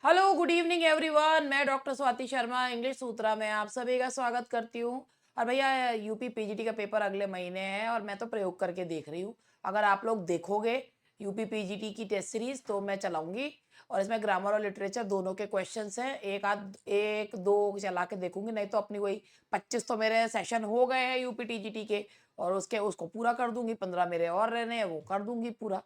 Hello good evening everyone. मैं doctor Swati Sharma English सूत्रा में आप सभी का स्वागत करती हूँ। और भैया यूपी पीजीटी का पेपर अगले महीने है और मैं तो प्रयोग करके देख रही हूँ। अगर आप लोग देखोगे यूपी पीजीटी की टेस्ट सीरीज तो मैं चलाऊंगी और इसमें ग्रामर और लिटरेचर दोनों के क्वेश्चंस हैं। एक दो चला के देखूंगी, नहीं तो अपनी वही 25 तो मेरे सेशन हो गए हैं यूपी टीजीटी के और उसको पूरा कर दूंगी। 15 मेरे और रहने हैं, वो कर दूंगी पूरा।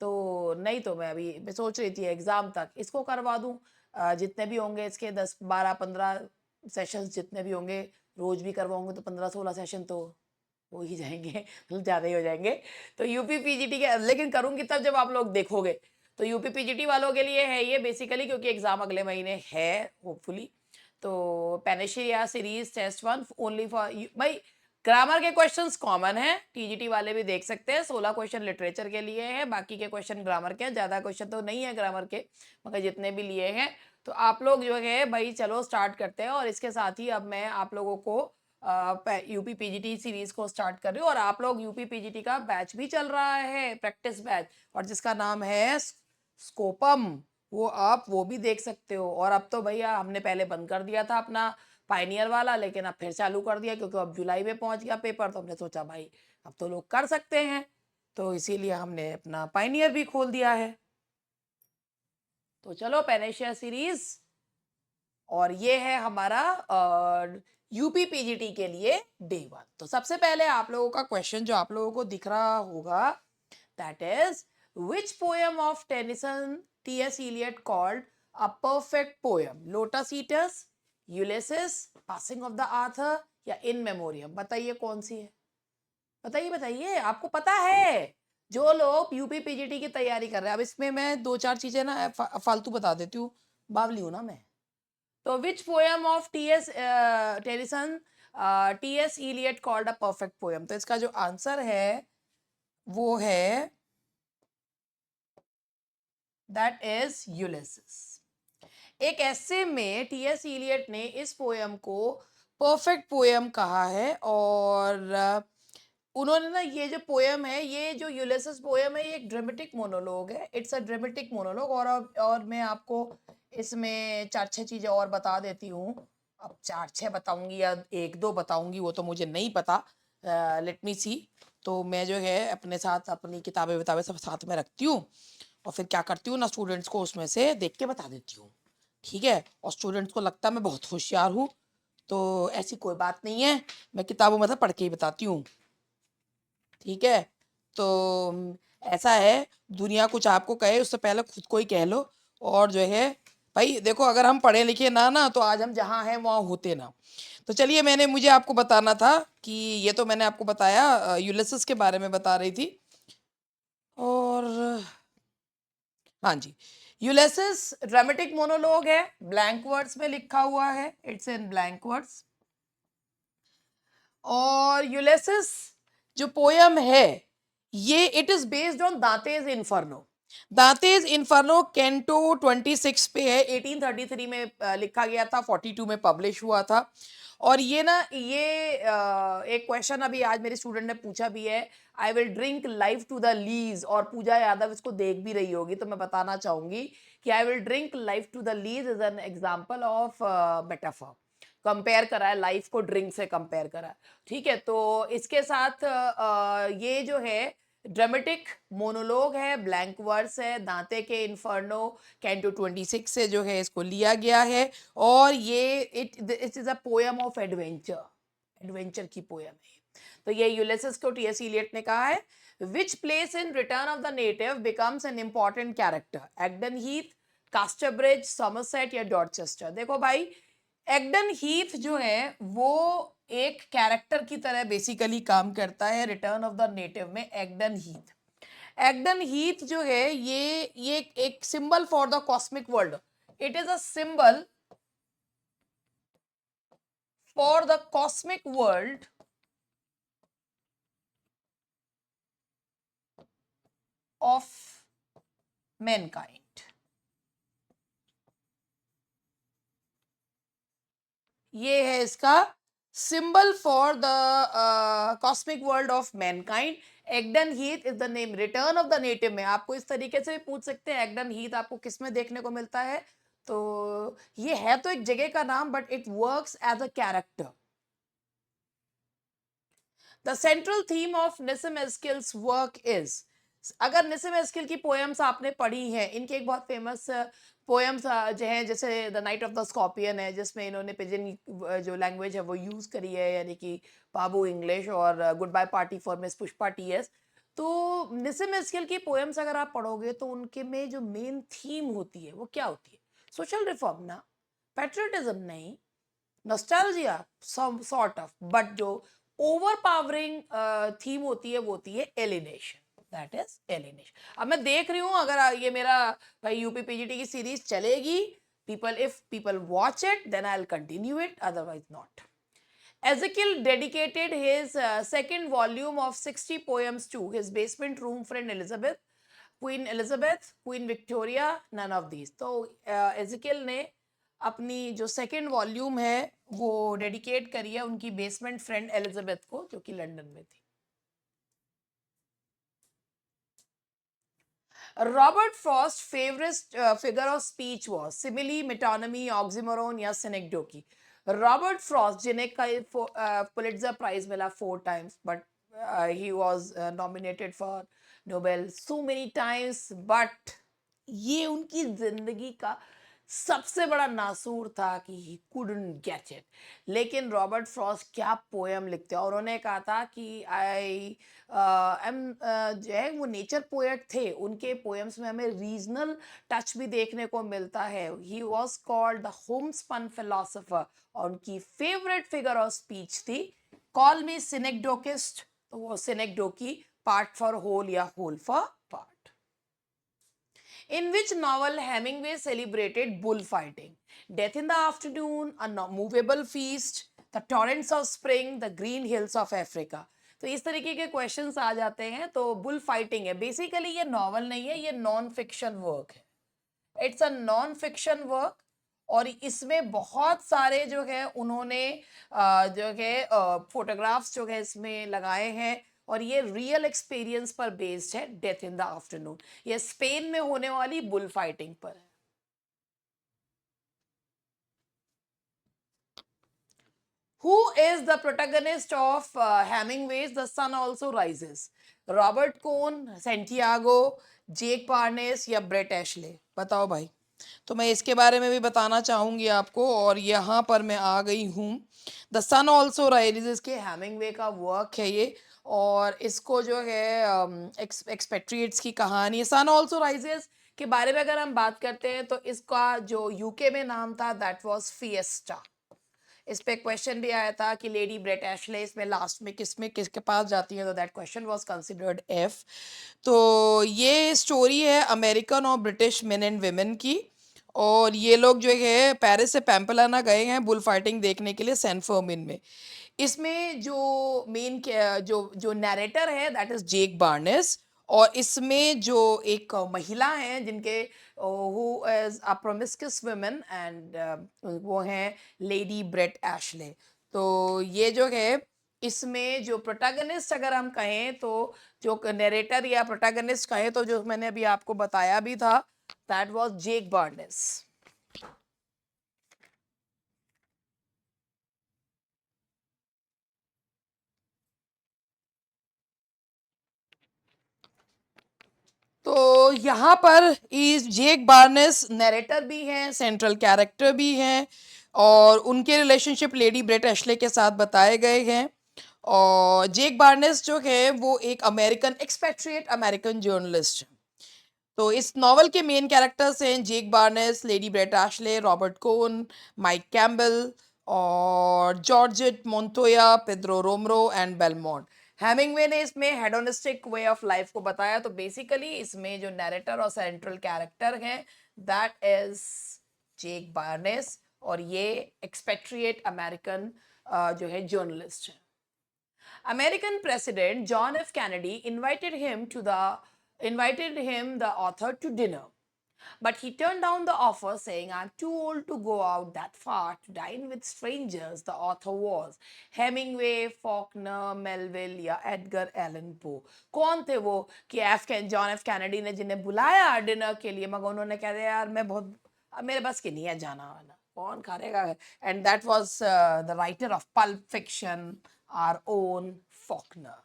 तो नहीं तो मैं सोच रही थी एग्जाम तक इसको करवा दूं। जितने भी होंगे इसके 10 12 15 सेशंस जितने भी होंगे, रोज भी करवाऊंगे तो 15 16 सेशन तो हो ही जाएंगे मतलब ज़्यादा ही हो जाएंगे। तो यूपी पीजीटी के लेकिन करूंगी तब जब आप लोग देखोगे। तो यूपी पीजीटी वालों के लिए है ये बेसिकली, क्योंकि एग्जाम अगले महीने है होपफुली। तो panacea series test 1 only for भाई। ग्रामर के क्वेश्चंस कॉमन है, टीजीटी वाले भी देख सकते हैं। 16 क्वेश्चन लिटरेचर के लिए है, बाकी के क्वेश्चन ग्रामर के हैं। ज़्यादा क्वेश्चन तो नहीं है ग्रामर के, मगर जितने भी लिए हैं तो आप लोग जो है भाई चलो स्टार्ट करते हैं। और इसके साथ ही अब मैं आप लोगों को यूपी पीजीटी सीरीज को स्टार्ट कर रही हूँ। और आप लोग यूपी पीजीटी का बैच भी चल रहा है, प्रैक्टिस बैच, और जिसका नाम है स्कोपम, वो आप वो भी देख सकते हो। और अब तो भैया हमने पहले बंद कर दिया था अपना पाइनियर वाला, लेकिन अब फिर चालू कर दिया क्योंकि अब जुलाई में पहुंच गया पेपर। तो हमने सोचा भाई अब तो लोग कर सकते हैं, तो इसीलिए हमने अपना पाइनियर भी खोल दिया है। तो चलो पेनेशिया सीरीज, और ये है हमारा यूपी पीजीटी के लिए डे 1। तो सबसे पहले आप लोगों का क्वेश्चन जो आप लोगों को दिख रहा होगा, that is which poem of Tennyson TS Eliot called a perfect poem? Lotus eaters, Ulysses, passing of the Arthur, या इन मेमोरियम? बताइए कौन सी है। बताइए बताइए, आपको पता है? जो लोग यूपी पीजीटी की तैयारी कर रहे हैं, अब इसमें मैं दो चार चीजें ना फालतू बता देती हूँ, बावली हूँ ना मैं। तो which poem of TS Tennyson TS Eliot called a perfect poem? तो इसका जो आंसर है वो है दैट इज यूलिसिस। एक ऐसे में टीएस इलियट ने इस पोएम को परफेक्ट पोएम कहा है। और उन्होंने ना ये जो पोएम है, ये जो यूलिसिस पोएम है, ये एक ड्रामेटिक मोनोलॉग है। It's a dramatic monologue. और मैं आपको इसमें चार छह चीजें और बता देती हूँ। अब चार छह बताऊंगी या एक दो बताऊंगी वो तो मुझे नहीं पता। लेट मी सी। तो मैं जो है अपने साथ अपनी किताबें विताबें सब साथ में रखती हूँ और फिर क्या करती हूँ ना, स्टूडेंट्स को उसमें से देख के बता देती हूँ। ठीक है, और स्टूडेंट्स को लगता है मैं बहुत होशियार हूँ, तो ऐसी कोई बात नहीं है, मैं किताबों में से पढ़ के ही बताती हूँ। ठीक है, तो ऐसा है, दुनिया कुछ आपको कहे उससे पहले खुद को ही कह लो। और जो है भाई देखो, अगर हम पढ़े लिखे ना तो आज हम जहाँ हैं वहाँ होते ना। तो चलिए, मुझे आपको बताना था कि ये तो मैंने आपको बताया, यूलिसिस के बारे में बता रही थी। और हाँ जी, यूलिसिस ड्रामेटिक मोनोलॉग है, ब्लैंक वर्ड्स में लिखा हुआ है, इट्स इन ब्लैंक वर्ड्स। और यूलिसिस जो पोयम है ये it is based on Dante's Inferno. Dante's Inferno canto 26 पे है, 1833 में लिखा गया था, 42 में पब्लिश हुआ था। और ये ना एक क्वेश्चन अभी आज मेरे स्टूडेंट ने पूछा भी है, I will drink life to the lees. और पूजा यादव इसको देख भी रही होगी, तो मैं बताना चाहूंगी कि I will drink life to the lees is an example of metaphor. Compare करा है, लाइफ को ड्रिंक से कंपेयर करा है। ठीक है, तो इसके साथ ये जो है ड्रामेटिक मोनोलॉग है, ब्लैंक वर्स है, दांते के इन्फर्नो कैंटो 26 से जो है इसको लिया गया है। और ये it is a poem of adventure, adventure की पोएम है। तो ये यूलिसिस को टीएस इलियट ने कहा है। Which place in Return of the Native becomes an important character? Egdon Heath, Casterbridge, Somerset, या डॉर्चेस्टर? देखो भाई, एग्डन हीथ जो है वो एक कैरेक्टर की तरह बेसिकली काम करता है रिटर्न ऑफ द नेटिव में। एग्डन हीथ, एग्डन हीथ जो है ये एक symbol for the cosmic world. It is a symbol for the cosmic world of mankind. ये है इसका symbol for the cosmic world of mankind. Egdon Heath is the name. Return of the Native में आपको इस तरीके से भी पूछ सकते हैं, एग्डन हीथ आपको किस में देखने को मिलता है? तो ये है तो एक जगह का नाम, but it works as a character. The central theme of Nissim Ezekiel's work is, अगर निसिम एस्किल की पोएम्स आपने पढ़ी हैं, इनके एक बहुत फेमस पोएम्स जो हैं, जैसे the night of the scorpion है, जिसमें इन्होंने पिजन जो लैंग्वेज है वो यूज करी है, यानी कि बाबू इंग्लिश, और good bye party for Miss Pushpa TS. तो निसिम एस्किल की पोएम्स अगर आप पढ़ोगे तो उनके में जो मेन थीम होती है वो क्या होती है? सोशल रिफॉर्म ना, पेट्रियटिज्म नहीं, nostalgia some sort of, but जो ओवरपावरिंग थीम होती है वो होती है एलिनेशन. That is alienation. अब मैं देख रही हूँ, अगर ये मेरा भाई यूपी पीजीटी की सीरीज चलेगी, people if people watch it then I will continue it, otherwise not. Ezekiel dedicated his second volume of 60 poems to his basement room friend Elizabeth, Queen Victoria, none of these. तो एजिकियल ने अपनी जो second volume है वो dedicate करी है उनकी basement friend Elizabeth को, जो कि लंदन में थी. Robert Frost favourite figure of speech was simile, metonymy, oxymoron या सिनेक्डोकी. रॉबर्ट फ्रॉस्ट, जिन्हें कई पुलिट्जर प्राइज मिला 4 times, but he was nominated for Nobel so many times, but ये उनकी जिंदगी का सबसे बड़ा नासूर था कि ही कुडंट गेट इट. लेकिन रॉबर्ट फ्रॉस्ट क्या पोएम लिखते हैं, और उन्होंने कहा था कि आई एम जो है वो नेचर पोएट थे. उनके पोएम्स में हमें रीजनल टच भी देखने को मिलता है. He was called the homespun philosopher, और उनकी फेवरेट फिगर ऑफ स्पीच थी कॉल मी सिनेक्डोकिस्ट. तो वो सिनेक्डोकी, पार्ट फॉर होल या whole for part. In which novel Hemingway celebrated bullfighting? Death in the Afternoon, A Movable Feast, The Torrents of Spring, The Green Hills of Africa. तो इस तरीके के questions आ जाते हैं. तो बुल फाइटिंग है, basically ये नॉवल नहीं है, ये नॉन फिक्शन वर्क है. It's a non fiction work, और इसमें बहुत सारे जो है उन्होंने जो है फोटोग्राफ्स जो है इसमें लगाए हैं, और ये रियल एक्सपीरियंस पर बेस्ड है. डेथ इन द आफ्टरनून ये स्पेन में होने वाली बुल फाइटिंग पर है. Who is the protagonist of Hemingway's The Sun Also Rises? Robert Cohn, Santiago, Jake Parnes या ब्रेट एशले? बताओ भाई. तो मैं इसके बारे में भी बताना चाहूंगी आपको, और यहाँ पर मैं आ गई हूँ. द सन ऑल्सो राइजेस के हैमिंगवे का वर्क है ये, और इसको जो है एक्सपेट्रिएट्स की कहानी है. सन ऑल्सो राइजेस के बारे में अगर हम बात करते हैं तो इसका जो यूके में नाम था दैट वाज फिएस्टा. इस पे क्वेश्चन भी आया था कि लेडी ब्रेट एशले इसमें लास्ट में किसके पास जाती है, तो that question was considered F. तो ये स्टोरी है अमेरिकन और ब्रिटिश मेन एंड वेमेन की, और ये लोग जो है पेरिस से पैम्पलाना गए हैं बुल फाइटिंग देखने के लिए सैन फर्मिन में. इसमें जो मेन जो जो नैरेटर है दैट इज जेक बार्नेस, और इसमें जो एक महिला हैं जिनके who is a promiscuous women, and वो हैं लेडी ब्रेट एशले. तो ये जो है इसमें जो प्रोटैगनिस्ट अगर हम कहें, तो जो नरेटर या प्रोटैगनिस्ट कहें, तो जो मैंने अभी आपको बताया भी था दैट वाज जेक बार्नेस. तो यहाँ पर इस जेक बार्नेस नरेटर भी हैं, सेंट्रल कैरेक्टर भी हैं, और उनके रिलेशनशिप लेडी ब्रेट एशले के साथ बताए गए हैं. और जेक बार्नेस जो है वो एक अमेरिकन एक्सपेट्रिएट अमेरिकन जर्नलिस्ट है. तो इस नॉवल के मेन कैरेक्टर्स हैं Jake Barnes, lady Brett Ashley, Robert Cohn, Mike Campbell, और Georgette Montoya, Pedro Romero and Belmont. Hemingway ने इसमें हेडोनिस्टिक वे ऑफ लाइफ को बताया. तो बेसिकली इसमें जो नैरेटर और सेंट्रल कैरेक्टर है दैट इज जेक बार्नेस, और ये एक्सपेट्रिएट अमेरिकन जो है जर्नलिस्ट है. American President John F. Kennedy invited him, the author, to dinner. But he turned down the offer, saying, I'm too old to go out that far to dine with strangers. The author was Hemingway, Faulkner, Melville या Edgar Allan Poe. कौन थे वो कि John F Kennedy ने जिन्हें बुलाया dinner के लिए, मगर उन्होंने कह दिया यार मैं बहुत अब मेरे बस की नहीं है जाना वाना, कौन करेगा। And that was the writer of pulp fiction, our own Faulkner.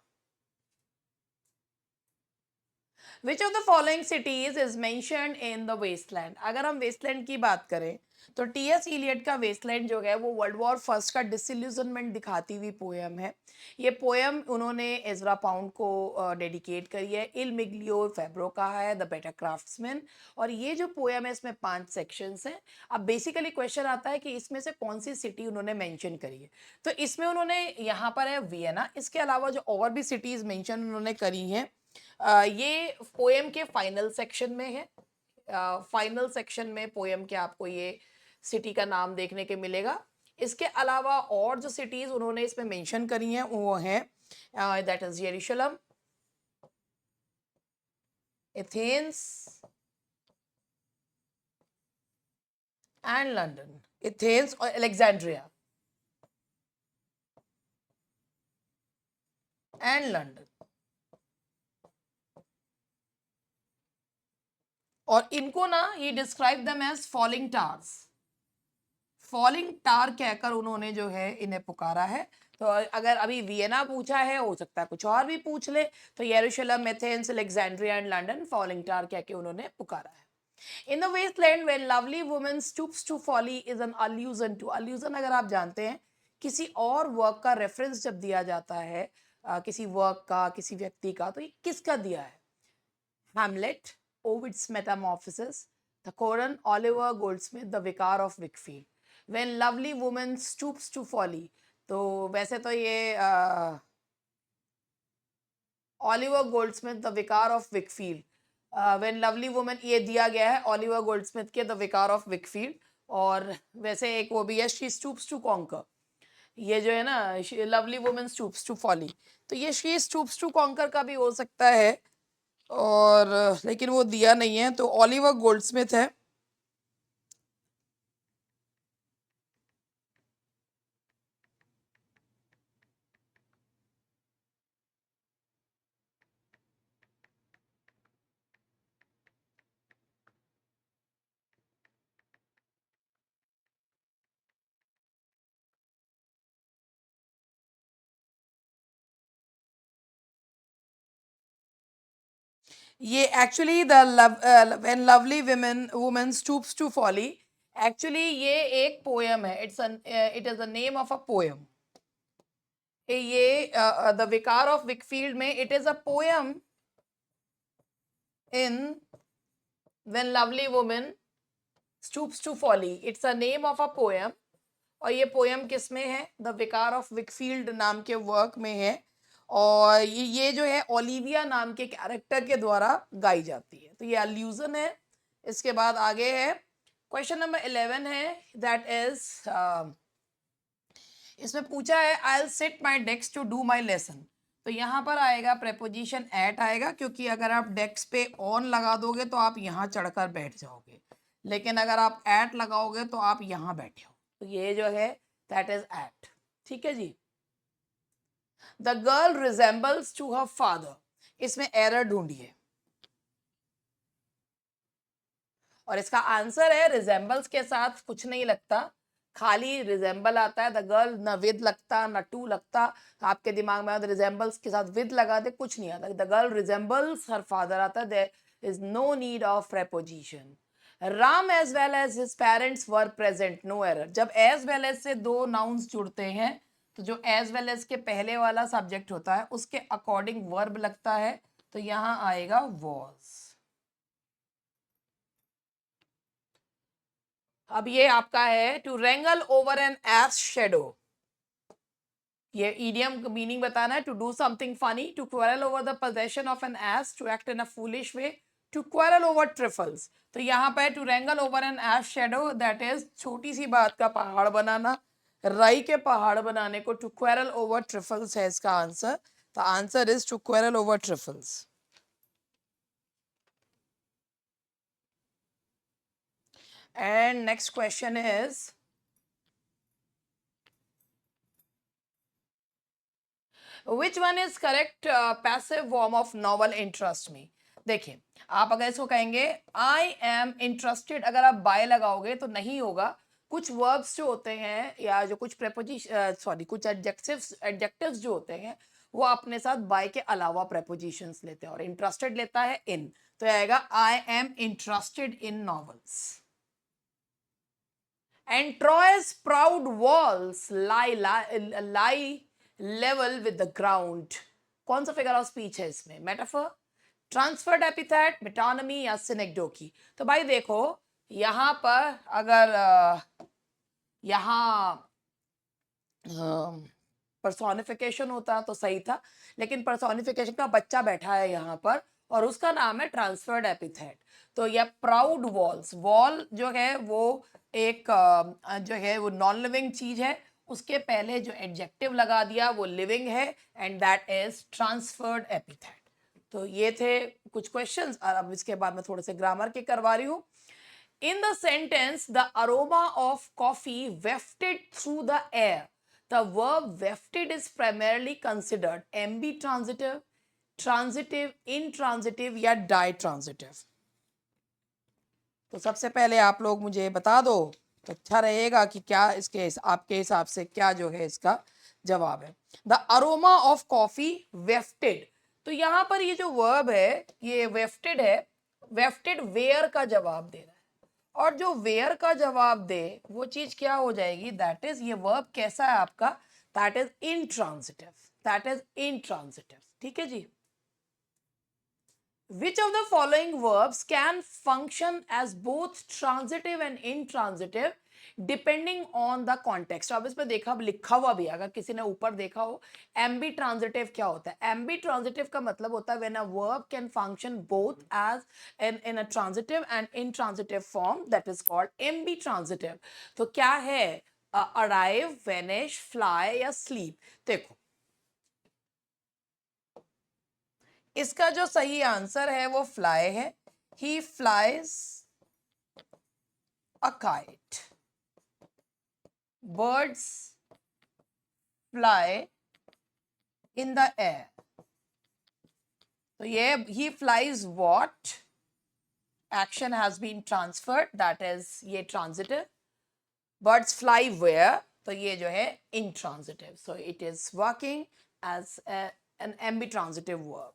Which of the following cities is mentioned in the waste land. अगर हम वेस्टलैंड की बात करें तो टी.एस. इलियट का वेस्टलैंड जो है वो वर्ल्ड वॉर फर्स्ट का डिसइल्यूजनमेंट दिखाती हुई पोएम है। ये पोएम उन्होंने एजरा पाउंड को डेडिकेट करी है। इल मिग्लियो फेब्रो का है, द बेटर क्राफ्ट्समैन। और ये जो पोएम है इसमें 5 सेक्शंस हैं। अब बेसिकली क्वेश्चन आता है कि इसमें से कौन सी सिटी उन्होंने मेंशन करी है। तो इसमें उन्होंने यहाँ पर है वियना, इसके अलावा जो और भी सिटीज मेंशन उन्होंने करी हैं ये पोएम के फाइनल सेक्शन में है। फाइनल सेक्शन में पोएम के आपको ये सिटी का नाम देखने के मिलेगा। इसके अलावा और जो सिटीज उन्होंने इसमें मेंशन करी हैं वो हैं that is Jerusalem, Athens and London. Athens और अलेक्जेंड्रिया एंड लंदन। और इनको ना ये describe them as falling towers, falling tower कहकर उन्होंने जो है इन्हें पुकारा है। तो अगर अभी वियना पूछा है, हो सकता है कुछ और भी पूछ ले, तो यरूशलेम, Athens, Alexandria and London falling टार कह के उन्होंने पुकारा है। इन the Westland when lovely woman stoops to folly is an allusion to. Allusion अगर आप जानते हैं, किसी और वर्क का रेफरेंस जब दिया जाता है किसी वर्क का, किसी व्यक्ति का, तो ये किसका दिया है? Hamlet, Ovid's Metamorphosis, the Koran, Oliver Goldsmith, the विकार of Wakefield. When lovely woman stoops to folly, तो वैसे तो ये ओलिवर गोल्डस्मिथ, द विकार of Wakefield. When lovely woman ये दिया गया है ओलिवर गोल्डस्मिथ के द विकार ऑफ विकफील्ड। और वैसे एक वो भी है शी स्टूप्स टू कॉन्कर, ये जो है ना lovely woman stoops to folly, तो ये शी स्टूप्स टू कॉन्कर का भी हो सकता है। और लेकिन वो दिया नहीं है, तो ओलिवर गोल्डस्मिथ है। ये actually the when lovely woman stoops to folly, actually ये एक पोएम है। It is the name of a poem. ये द विकार ऑफ विकफील्ड में it is a poem in when lovely woman stoops to folly, it's a name of a poem. और ये poem किस में है? द विकार ऑफ विकफील्ड नाम के वर्क में है। और ये जो है ओलिविया नाम के कैरेक्टर के द्वारा गाई जाती है, तो ये अल्यूजन है। इसके बाद आगे है क्वेश्चन नंबर 11 है, दैट इज इसमें पूछा है I will sit my desk to do my lesson. तो यहाँ पर आएगा प्रेपोजिशन एट आएगा, क्योंकि अगर आप डेस्क पे ऑन लगा दोगे तो आप यहाँ चढ़कर बैठ जाओगे, लेकिन अगर आप एट लगाओगे तो आप यहाँ बैठे हो, तो ये जो है दैट इज एट। ठीक है जी। The girl resembles to her father, इसमें एरर ढूंढिए। और इसका आंसर है रिजेंबल्स के साथ कुछ नहीं लगता, खाली रिजेंबल आता है। द गर्ल न विद लगता न टू लगता, आपके दिमाग में रिजेंबल्स के साथ विद लगा दे, कुछ नहीं आता। The girl resembles her father आता है, there is no need of preposition. Ram as well as his parents were present, no error. जब एज वेल एज से दो नाउन्स जुड़ते हैं तो जो एज वेल एज के पहले वाला सब्जेक्ट होता है उसके अकॉर्डिंग वर्ब लगता है, तो यहां आएगा वॉज। अब ये आपका है to wrangle over an ass shadow. ये ईडियम का मीनिंग बताना है, to do something funny, to quarrel over the possession of an ass, to act in a foolish way, to quarrel over trifles. तो यहाँ पे to wrangle over an ass shadow, that is छोटी सी बात का पहाड़ बनाना, राई के पहाड़ बनाने को टू क्वेरल ओवर ट्रिफल्स है इसका आंसर। The answer is to quarrel over trifles. And next question is which one is correct passive form of novel interest me? देखिए, आप अगर इसको कहेंगे आई एम इंटरेस्टेड, अगर आप बाय लगाओगे तो नहीं होगा। कुछ वर्ब्स जो होते हैं या जो कुछ कुछ एडजेक्टिव्स जो होते हैं वो अपने साथ बाय के अलावा प्रेपोजिशंस लेते हैं, और इंटरेस्टेड लेता है इन, तो आएगा I am interested in novels. And Troy's proud walls lie level with the ground. कौन सा फिगर ऑफ स्पीच है इसमें? मेटाफर, ट्रांसफर्ड एपिथेट, मेटोनिमी या सिनेक्डोकी? तो भाई देखो, यहां पर अगर यहाँ पर्सोनिफिकेशन होता तो सही था, लेकिन पर्सोनिफिकेशन का बच्चा बैठा है यहाँ पर और उसका नाम है ट्रांसफर्ड एपिथेट। तो यह प्राउड वॉल्स, वॉल जो है वो एक जो है वो नॉन लिविंग चीज है, उसके पहले जो एडजेक्टिव लगा दिया वो लिविंग है, and that is transferred epithet. तो ये थे कुछ क्वेश्चंस, और अब इसके बाद मैं थोड़े से ग्रामर के करवा रही हूँ। In the sentence, the aroma of coffee wafted through the air. The verb wafted is primarily considered MB transitive, transitive, intransitive या ditransitive. तो सबसे पहले आप लोग मुझे बता दो तो अच्छा रहेगा कि क्या इसके आपके हिसाब से क्या जो है इसका जवाब है। द अरोमा ऑफ कॉफी वेफ्टेड, तो यहां पर ये जो वर्ब है ये वेफ्टेड है, वेफ्टेड वेयर का जवाब दे रहा है, और जो वेयर का जवाब दे वो चीज क्या हो जाएगी, दैट इज, ये वर्ब कैसा है आपका, that is intransitive, that is intransitive. ठीक है जी। Which of the following verbs can function as both transitive and intransitive depending on the context? अब इसमें देखा, अब लिखा हुआ भी, अगर किसी ने ऊपर देखा हो, एम्बी ट्रांजिटिव क्या होता है? एम्बी ट्रांजिटिव का मतलब होता है when a verb can function both as in a transitive and intransitive form, that is called ambitransitive. तो क्या है? arrive, vanish, fly या sleep? देखो, इसका जो सही आंसर है वो फ्लाई है। He flies a kite, birds fly in the air. तो ये he flies what, action has been transferred, that is ये ट्रांजिटिव। बर्ड्स फ्लाई वेयर, तो ये जो है intransitive. So it is working as an ambitransitive verb.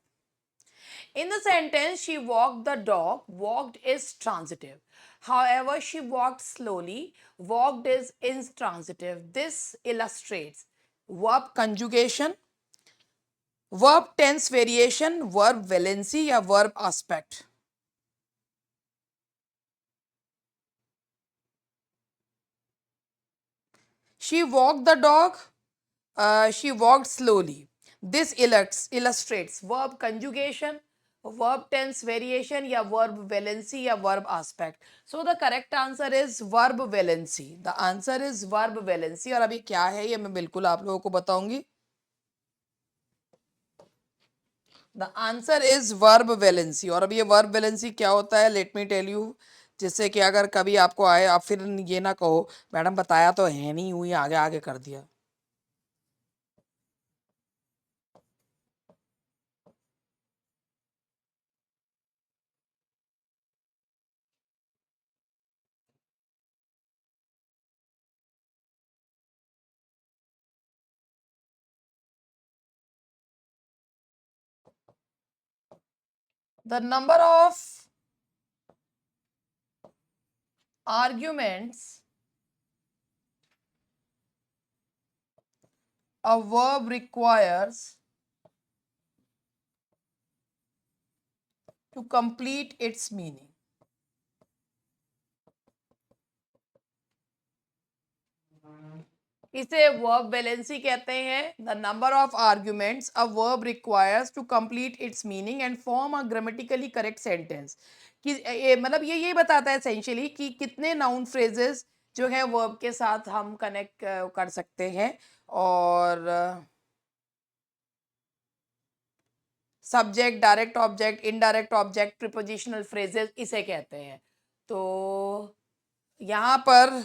In the sentence, she walked the dog, walked is transitive. However, she walked slowly, walked is intransitive. This illustrates verb conjugation, verb tense variation, verb valency या verb aspect. She walked the dog, she walked slowly. This illustrates verb conjugation, verb tense variation या verb valency या verb aspect. So the correct answer is verb valency. The answer is verb valency. और अभी क्या है ये मैं बिल्कुल आप लोगों को बताऊंगी। The answer is verb valency। और अभी ये verb valency क्या होता है, let me tell you, जिससे कि अगर कभी आपको आए आप फिर ये ना कहो मैडम बताया तो है नहीं, हुई आगे आगे कर दिया। The number of arguments a verb requires to complete its meaning. इसे वर्ब वैलेंसी कहते हैं। The number of arguments a verb requires to complete its meaning and form a grammatically correct sentence. कि मतलब ये बताता है एसेंशियली कि कितने नाउन फ्रेजेस जो है वर्ब के साथ हम कनेक्ट कर सकते हैं, और subject, direct object, indirect object, prepositional phrases इसे कहते हैं। तो यहाँ पर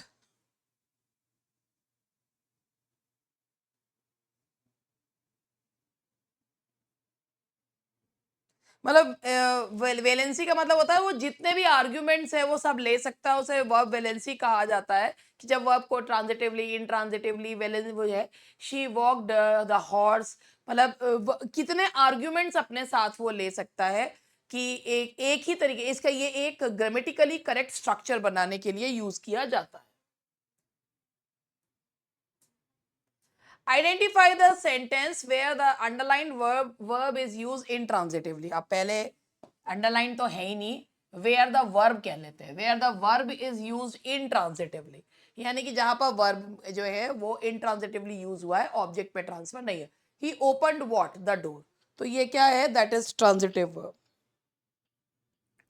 मतलब वेलेंसी का मतलब होता है वो जितने भी आर्ग्यूमेंट्स है वो सब ले सकता है, उसे वर्ब वेलेंसी कहा जाता है कि जब वर्ब को ट्रांजिटिवली इंट्रांजिटिवली वेलेंस वो है शी वॉक्ड द हॉर्स, मतलब कितने आर्ग्यूमेंट्स अपने साथ वो ले सकता है कि एक एक ही तरीके इसका ये एक ग्रामेटिकली करेक्ट स्ट्रक्चर बनाने के लिए यूज किया जाता है। Identify the sentence where the underline verb is use intransitively। अब पहले अंडरलाइन तो है ही नहीं, वेयर द वर्ब कह लेते हैं, where the verb is use intransitively, यानी कि जहां पर वर्ब जो है वो intransitively यूज हुआ है, ऑब्जेक्ट पे ट्रांसफर नहीं है। ही ओपनड व्हाट, द डोर, तो ये क्या है, that is transitive verb.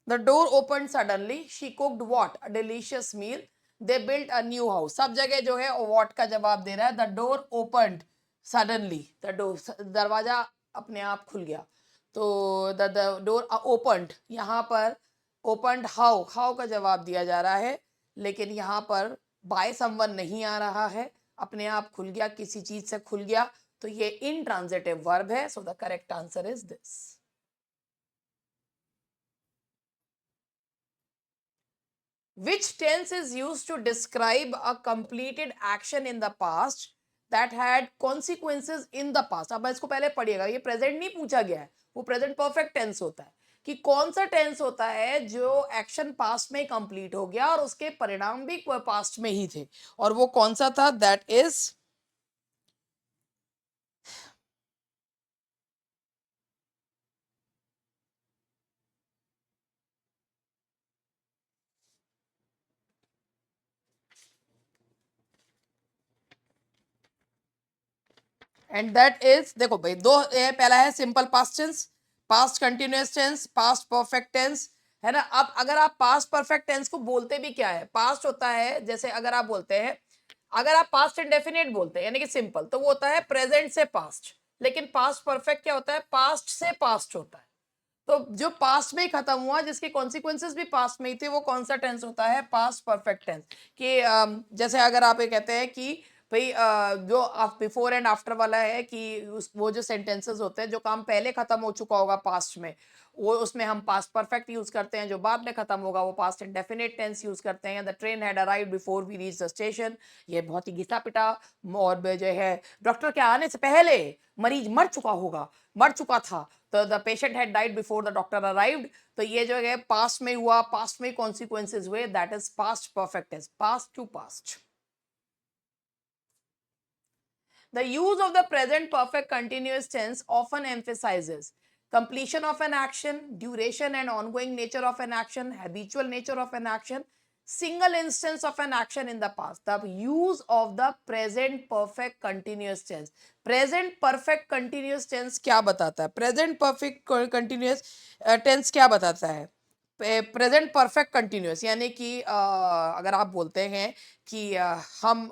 The door opened suddenly. She cooked what? A delicious meal. They built a new house. सब जगह जो है what का जवाब दे रहा है। The door opened suddenly. The door, दरवाजा अपने आप खुल गया। तो the door opened, यहाँ पर opened how, how का जवाब दिया जा रहा है, लेकिन यहाँ पर by someone नहीं आ रहा है, अपने आप खुल गया, किसी चीज से खुल गया, तो ये intransitive verb है। So the correct answer is this. Which tense is used to describe a completed action in the past that had consequences in the past? अब इसको पहले पढ़िएगा, ये प्रेजेंट नहीं पूछा गया है, वो प्रेजेंट परफेक्ट टेंस होता है कि कौन सा टेंस होता है जो एक्शन पास्ट में कंप्लीट हो गया और उसके परिणाम भी पास्ट में ही थे, और वो कौन सा था, that is and that is, देखो भाई दो पहला है simple past tense, past continuous tense, past perfect tense, है ना। अब अगर आप पास्ट परफेक्ट टेंस को बोलते भी क्या है, पास्ट होता है, जैसे अगर आप बोलते हैं, अगर आप पास्ट इंडेफिनिट बोलते हैं यानी कि सिंपल, तो वो होता है प्रेजेंट से पास्ट, लेकिन पास्ट परफेक्ट क्या होता है, पास्ट से पास्ट होता है। तो जो पास्ट में ही खत्म हुआ, जिसके कॉन्सिक्वेंसेस भी पास्ट में ही थे, वो कौन सा टेंस होता है, पास्ट परफेक्ट टेंस। कि जैसे अगर आप ये कहते हैं कि भाई जो बिफोर एंड आफ्टर वाला है कि वो जो सेंटेंसेस होते हैं, जो काम पहले खत्म हो चुका होगा पास्ट में, वो उसमें हम पास्ट परफेक्ट यूज करते हैं, जो बाद में खत्म होगा वो पास्ट इंडेफिनिट टेंस यूज करते हैं। The train had arrived before we reach the station, ये बहुत ही घिसा पिटा, और जो है डॉक्टर के आने से पहले मरीज मर चुका होगा, मर चुका था, तो the patient had died before the doctor arrived, तो ये जो है पास्ट में हुआ, पास्ट में कॉन्सिक्वेंसेज हुए, that is past perfect tense, past to past. The use of the present perfect continuous tense often emphasizes completion of an action, duration and ongoing nature of an action, habitual nature of an action, single instance of an action in the past. The use of the present perfect continuous tense. Present perfect continuous tense क्या बताता है? Present perfect continuous tense क्या बताता है? Present perfect continuous, यानी कि अगर आप बोलते हैं कि हम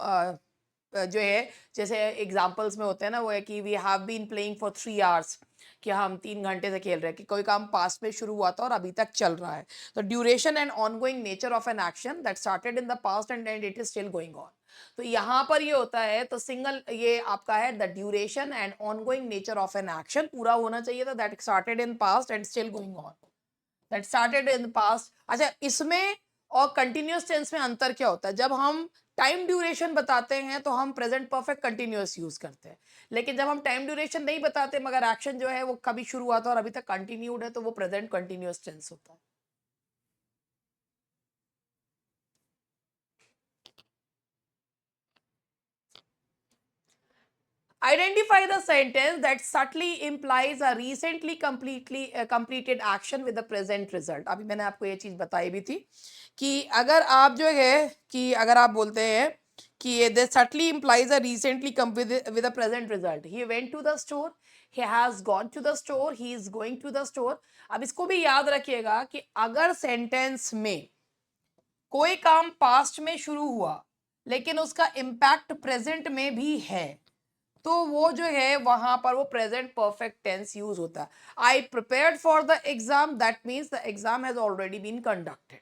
जो है, जैसे एग्जांपल्स में होते हैं ना, वो है कि we have been playing for 3 hours, कि हम 3 घंटे से खेल रहे हैं, कि कोई काम पास्ट में शुरू हुआ था और अभी तक चल रहा है। तो duration and ongoing nature of an action that started in the past and it is still going on. तो यहाँ पर ये होता है, तो सिंगल ये आपका है the duration and ongoing nature of an action पूरा होना चाहिए था, that started in past and still going on, that started in past. अच्छा, इसमें और कंटिन्यूअस टेंस में अंतर क्या होता है, जब हम टाइम ड्यूरेशन बताते हैं तो हम प्रेजेंट परफेक्ट कंटिन्यूअस यूज करते हैं, लेकिन जब हम टाइम ड्यूरेशन नहीं बताते मगर एक्शन जो है वो कभी शुरू हुआ था और अभी तक कंटिन्यूड है, तो वो प्रेजेंट कंटिन्यूअस टेंस होता है। Identify the sentence that subtly implies a recently completed action with the present result। अभी मैंने आपको ये चीज बताई भी थी कि अगर आप जो है कि अगर आप बोलते हैं कि this subtly implies a recently with a present result, he went to the store, he has gone to the store, he is going to the store। अब इसको भी याद रखिएगा कि अगर सेंटेंस में कोई काम पास्ट में शुरू हुआ लेकिन उसका इम्पैक्ट प्रेजेंट में भी है, तो वो जो है वहां पर वो प्रेजेंट परफेक्ट टेंस यूज होता है। I prepared for the exam, that means the exam has already been conducted.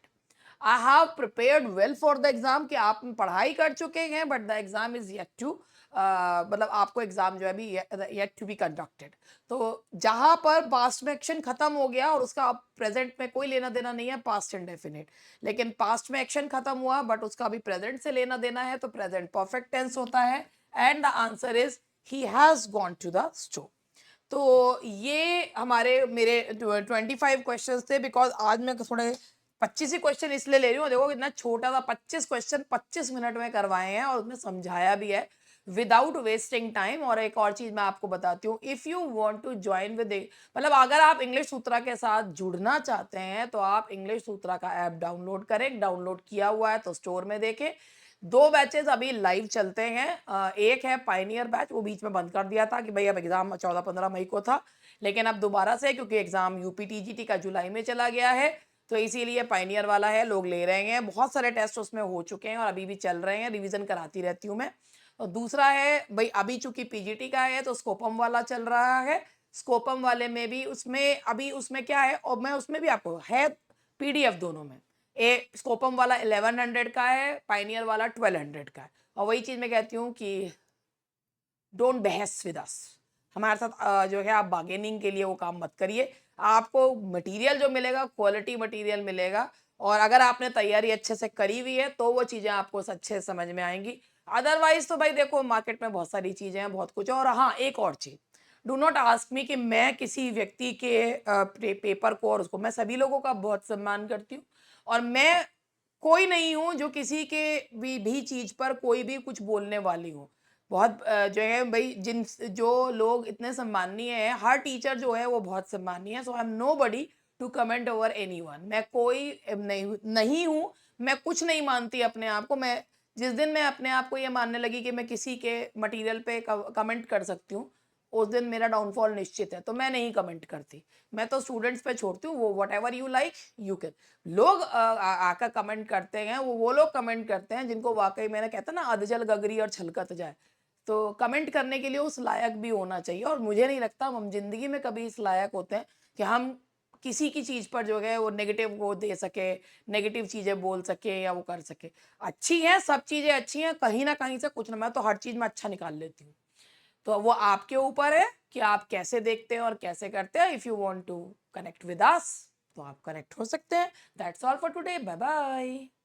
I have prepared well for the exam, कि आप पढ़ाई कर चुके हैं but the exam is yet to, मतलब आपको एग्जाम जो है अभी येट टू बी कंडक्टेड। तो जहां पर पास्ट में एक्शन खत्म हो गया और उसका अब प्रेजेंट में कोई लेना देना नहीं है, पास्ट इंडेफिनिट। लेकिन पास्ट में एक्शन खत्म हुआ बट उसका अभी प्रेजेंट से लेना देना है, तो प्रेजेंट परफेक्ट टेंस होता है। And the answer is he has gone to the store. तो ये हमारे मेरे 25 क्वेश्चन थे, बिकॉज आज मैं थोड़े 25 ही क्वेश्चन इसलिए ले रही हूँ, देखो कितना छोटा सा 25 क्वेश्चन 25 मिनट में करवाए हैं और उसमें समझाया भी है विदाउट वेस्टिंग टाइम। और एक और चीज मैं आपको बताती हूँ, if you want to join with, मतलब अगर आप इंग्लिश सूत्रा के साथ जुड़ना चाहते हैं तो आप इंग्लिश सूत्रा का ऐप डाउनलोड करें। डाउनलोड किया हुआ है तो स्टोर में देखें। 2 बैचेस अभी लाइव चलते हैं। एक है पायनियर बैच, वो बीच में बंद कर दिया था कि भाई अब एग्जाम 14-15 मई को था, लेकिन अब दोबारा से, क्योंकि एग्जाम यूपीटीजीटी का जुलाई में चला गया है, तो इसीलिए पायनियर वाला है, लोग ले रहे हैं। बहुत सारे टेस्ट उसमें हो चुके हैं और अभी भी चल रहे हैं, रिवीजन कराती रहती हूँ मैं। और दूसरा है भाई, अभी चूंकि पीजीटी का है तो स्कोपम वाला चल रहा है। स्कोपम वाले में भी उसमें अभी उसमें क्या है, और मैं उसमें भी आपको है पीडीएफ दोनों में। ए स्कोपम वाला 1100 का है, पाइनियर वाला 1200 का है। और वही चीज मैं कहती हूँ कि डोंट बहस विद अस, हमारे साथ जो है आप बार्गेनिंग के लिए वो काम मत करिए। आपको मटेरियल जो मिलेगा क्वालिटी मटेरियल मिलेगा, और अगर आपने तैयारी अच्छे से करी हुई है तो वो चीज़ें आपको अच्छे से समझ में आएंगी। अदरवाइज तो भाई देखो, मार्केट में बहुत सारी चीज़ें हैं, बहुत कुछ है। और हाँ, एक और चीज़, डू नॉट आस्क मी कि मैं किसी व्यक्ति के पेपर को और उसको, मैं सभी लोगों का बहुत सम्मान करती हूँ, और मैं कोई नहीं हूँ जो किसी के भी चीज़ पर कोई भी कुछ बोलने वाली हूँ। बहुत जो है भाई, जिन जो लोग इतने सम्माननीय हैं, हर टीचर जो है वो बहुत सम्माननीय है। So I am nobody to comment over anyone. मैं कोई नहीं हूँ, मैं कुछ नहीं मानती अपने आप को। मैं जिस दिन मैं अपने आप को ये मानने लगी कि मैं किसी के मटेरियल पे कमेंट कर सकती हूँ, उस दिन मेरा डाउनफॉल निश्चित है। तो मैं नहीं कमेंट करती, मैं तो स्टूडेंट्स पे छोड़ती हूँ, वो what ever you like you can. लोग आकर कमेंट करते हैं, वो लोग कमेंट करते हैं जिनको वाकई, मैंने कहता ना, अधजल गगरी और छलकत जाए। तो कमेंट करने के लिए उस लायक भी होना चाहिए, और मुझे नहीं लगता हम जिंदगी में कभी इस लायक होते हैं कि हम किसी की चीज पर जो है वो नेगेटिव वो दे सके, नेगेटिव चीजें बोल सके या वो कर सके। अच्छी हैं, सब चीजें अच्छी हैं, कहीं ना कहीं से कुछ ना, मैं तो हर चीज में अच्छा निकाल लेती हूँ। तो वो आपके ऊपर है कि आप कैसे देखते हैं और कैसे करते हैं। If you want to connect with us तो आप कनेक्ट हो सकते हैं। That's all for today, bye bye.